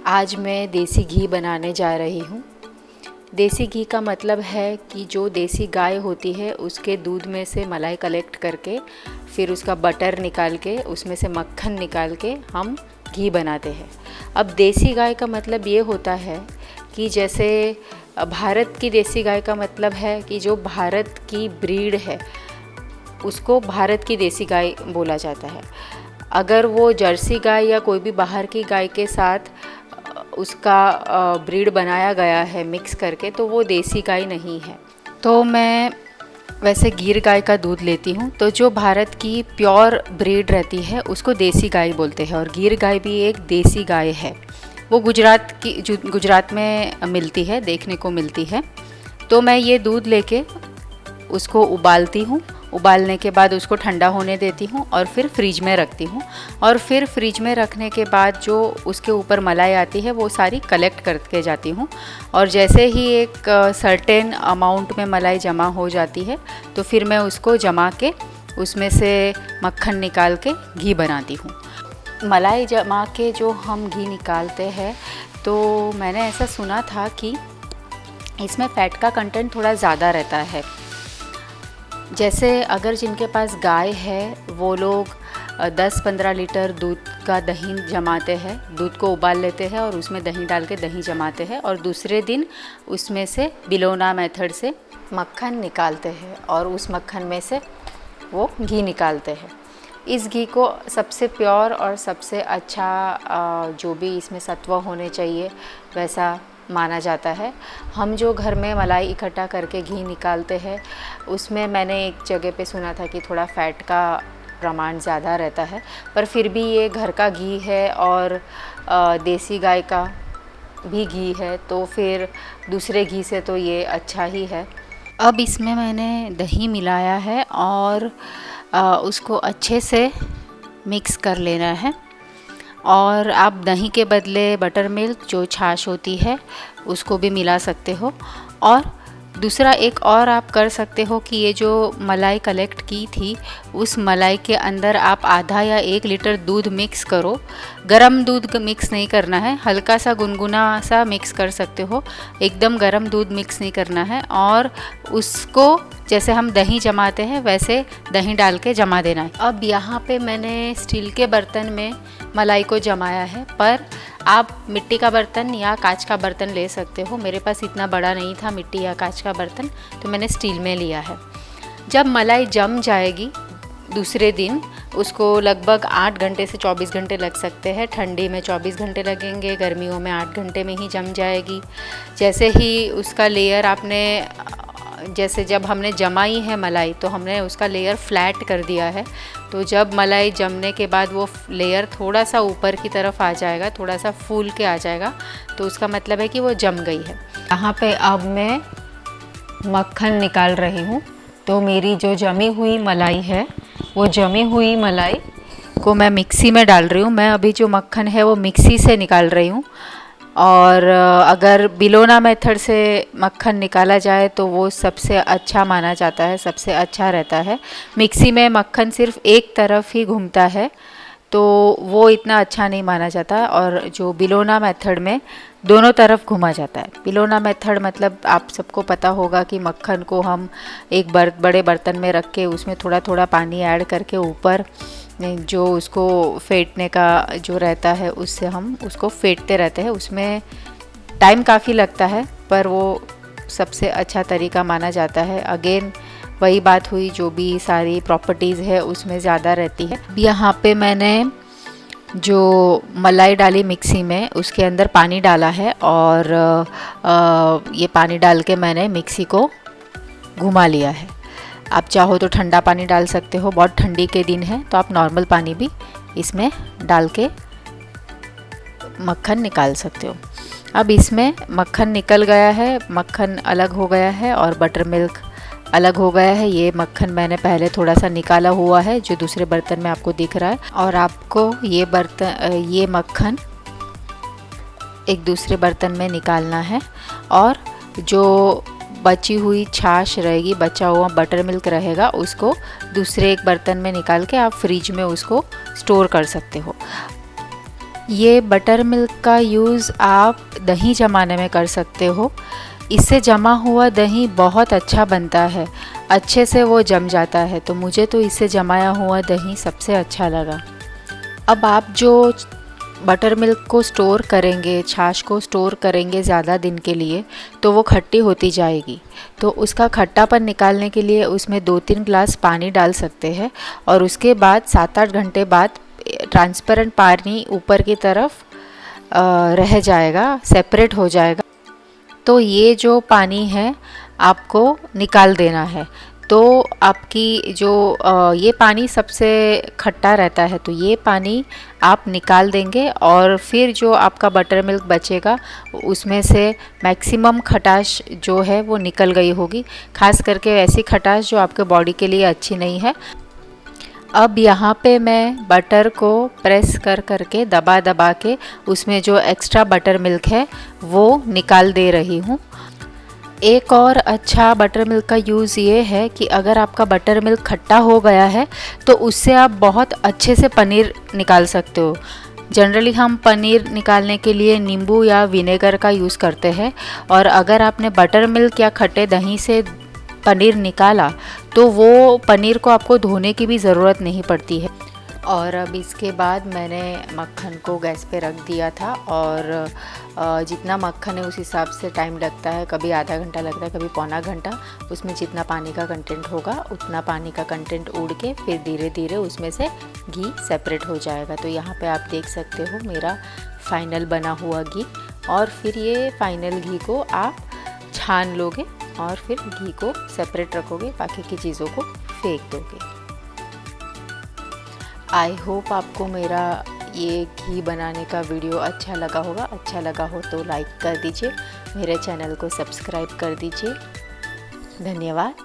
आज मैं देसी घी बनाने जा रही हूँ। देसी घी का मतलब है कि जो देसी गाय होती है उसके दूध में से मलाई कलेक्ट करके फिर उसका बटर निकाल के उसमें से मक्खन निकाल के हम घी बनाते हैं। अब देसी गाय का मतलब ये होता है कि जैसे भारत की देसी गाय का मतलब है कि जो भारत की ब्रीड है उसको भारत की देसी गाय बोला जाता है। अगर वो जर्सी गाय या कोई भी बाहर की गाय के साथ उसका ब्रीड बनाया गया है मिक्स करके तो वो देसी गाय नहीं है। तो मैं वैसे गिर गाय का दूध लेती हूँ, तो जो भारत की प्योर ब्रीड रहती है उसको देसी गाय बोलते हैं। और गिर गाय भी एक देसी गाय है, वो गुजरात में मिलती है, देखने को मिलती है। तो मैं ये दूध लेके उसको उबालती हूँ। उबालने के बाद उसको ठंडा होने देती हूँ और फिर फ्रिज में रखती हूँ। और फिर फ्रिज में रखने के बाद जो उसके ऊपर मलाई आती है वो सारी कलेक्ट करके जाती हूँ। और जैसे ही एक सर्टेन अमाउंट में मलाई जमा हो जाती है तो फिर मैं उसको जमा के उसमें से मक्खन निकाल के घी बनाती हूँ। मलाई जमा के जो हम घी निकालते हैं तो मैंने ऐसा सुना था कि इसमें फ़ैट का कंटेंट थोड़ा ज़्यादा रहता है। जैसे अगर जिनके पास गाय है वो लोग 10-15 लीटर दूध का दही जमाते हैं, दूध को उबाल लेते हैं और उसमें दही डाल के दही जमाते हैं और दूसरे दिन उसमें से बिलोना मेथड से मक्खन निकालते हैं और उस मक्खन में से वो घी निकालते हैं। इस घी को सबसे प्योर और सबसे अच्छा जो भी इसमें सत्व होने चाहिए वैसा माना जाता है। हम जो घर में मलाई इकट्ठा करके घी निकालते हैं उसमें मैंने एक जगह पे सुना था कि थोड़ा फ़ैट का प्रमाण ज़्यादा रहता है, पर फिर भी ये घर का घी है और देसी गाय का भी घी है तो फिर दूसरे घी से तो ये अच्छा ही है। अब इसमें मैंने दही मिलाया है और उसको अच्छे से मिक्स कर लेना है। और आप दही के बदले बटर मिल्क जो छाछ होती है उसको भी मिला सकते हो। और दूसरा एक और आप कर सकते हो कि ये जो मलाई कलेक्ट की थी उस मलाई के अंदर आप आधा या 1 लीटर दूध मिक्स करो। गरम दूध मिक्स नहीं करना है, हल्का सा गुनगुना सा मिक्स कर सकते हो, एकदम गरम दूध मिक्स नहीं करना है। और उसको जैसे हम दही जमाते हैं वैसे दही डाल के जमा देना है। अब यहाँ पे मैंने स्टील के बर्तन में मलाई को जमाया है, पर आप मिट्टी का बर्तन या कांच का बर्तन ले सकते हो। मेरे पास इतना बड़ा नहीं था मिट्टी या कांच का बर्तन, तो मैंने स्टील में लिया है। जब मलाई जम जाएगी दूसरे दिन उसको लगभग 8 घंटे से 24 घंटे लग सकते हैं। ठंडी में 24 घंटे लगेंगे, गर्मियों में 8 घंटे में ही जम जाएगी। जैसे ही उसका लेयर आपने जैसे जब हमने जमाई है मलाई तो हमने उसका लेयर फ्लैट कर दिया है, तो जब मलाई जमने के बाद वो लेयर थोड़ा सा ऊपर की तरफ आ जाएगा, थोड़ा सा फूल के आ जाएगा, तो उसका मतलब है कि वो जम गई है। यहाँ पे अब मैं मक्खन निकाल रही हूँ। तो मेरी जो जमी हुई मलाई है वो जमी हुई मलाई को मैं मिक्सी में डाल रही हूँ। मैं अभी जो मक्खन है वो मिक्सी से निकाल रही हूँ। और अगर बिलोना मेथड से मक्खन निकाला जाए तो वो सबसे अच्छा माना जाता है, सबसे अच्छा रहता है। मिक्सी में मक्खन सिर्फ एक तरफ ही घूमता है तो वो इतना अच्छा नहीं माना जाता। और जो बिलोना मेथड में दोनों तरफ घुमा जाता है। बिलोना मेथड मतलब आप सबको पता होगा कि मक्खन को हम एक बड़े बर्तन में रख के उसमें थोड़ा थोड़ा पानी ऐड करके ऊपर जो उसको फेंटने का जो रहता है उससे हम उसको फेंटते रहते हैं। उसमें टाइम काफ़ी लगता है पर वो सबसे अच्छा तरीका माना जाता है। अगेन वही बात हुई, जो भी सारी प्रॉपर्टीज़ है उसमें ज़्यादा रहती है। यहाँ पे मैंने जो मलाई डाली मिक्सी में उसके अंदर पानी डाला है और ये पानी डाल के मैंने मिक्सी को घुमा लिया है। आप चाहो तो ठंडा पानी डाल सकते हो, बहुत ठंडी के दिन है तो आप नॉर्मल पानी भी इसमें डाल के मक्खन निकाल सकते हो। अब इसमें मक्खन निकल गया है, मक्खन अलग हो गया है और बटर मिल्क अलग हो गया है। ये मक्खन मैंने पहले थोड़ा सा निकाला हुआ है जो दूसरे बर्तन में आपको दिख रहा है, और आपको ये मक्खन एक दूसरे बर्तन में निकालना है। और जो बची हुई छाछ रहेगी, बचा हुआ बटर मिल्क रहेगा, उसको दूसरे एक बर्तन में निकाल के आप फ्रिज में उसको स्टोर कर सकते हो। ये बटर मिल्क का यूज़ आप दही जमाने में कर सकते हो। इससे जमा हुआ दही बहुत अच्छा बनता है, अच्छे से वो जम जाता है। तो मुझे तो इससे जमाया हुआ दही सबसे अच्छा लगा। अब आप जो बटर मिल्क को स्टोर करेंगे, छाछ को स्टोर करेंगे ज़्यादा दिन के लिए, तो वो खट्टी होती जाएगी। तो उसका खट्टापन निकालने के लिए उसमें 2-3 ग्लास पानी डाल सकते हैं और उसके बाद 7-8 घंटे बाद ट्रांसपेरेंट पानी ऊपर की तरफ रह जाएगा, सेपरेट हो जाएगा। तो ये जो पानी है आपको निकाल देना है। तो आपकी जो ये पानी सबसे खट्टा रहता है, तो ये पानी आप निकाल देंगे और फिर जो आपका बटर मिल्क बचेगा उसमें से मैक्सिमम खटास जो है वो निकल गई होगी, खास करके ऐसी खटास जो आपके बॉडी के लिए अच्छी नहीं है। अब यहाँ पे मैं बटर को प्रेस कर करके दबा दबा के उसमें जो एक्स्ट्रा बटर मिल्क है वो निकाल दे रही हूँ। एक और अच्छा बटर मिल्क का यूज़ ये है कि अगर आपका बटर मिल्क खट्टा हो गया है तो उससे आप बहुत अच्छे से पनीर निकाल सकते हो। जनरली हम पनीर निकालने के लिए नींबू या विनेगर का यूज़ करते हैं, और अगर आपने बटर मिल्क या खट्टे दही से पनीर निकाला तो वो पनीर को आपको धोने की भी ज़रूरत नहीं पड़ती है। और अब इसके बाद मैंने मक्खन को गैस पे रख दिया था, और जितना मक्खन है उस हिसाब से टाइम लगता है, कभी आधा घंटा लगता है, कभी पौना घंटा। उसमें जितना पानी का कंटेंट होगा उतना पानी का कंटेंट उड़ के फिर धीरे धीरे उसमें से घी सेपरेट हो जाएगा। तो यहाँ पे आप देख सकते हो मेरा फाइनल बना हुआ घी। और फिर ये फाइनल घी को आप छान लोगे और फिर घी को सेपरेट रखोगे, बाकी की चीज़ों को फेंक दोगे। आई होप आपको मेरा ये घी बनाने का वीडियो अच्छा लगा होगा। अच्छा लगा हो तो लाइक कर दीजिए, मेरे चैनल को सब्सक्राइब कर दीजिए। धन्यवाद।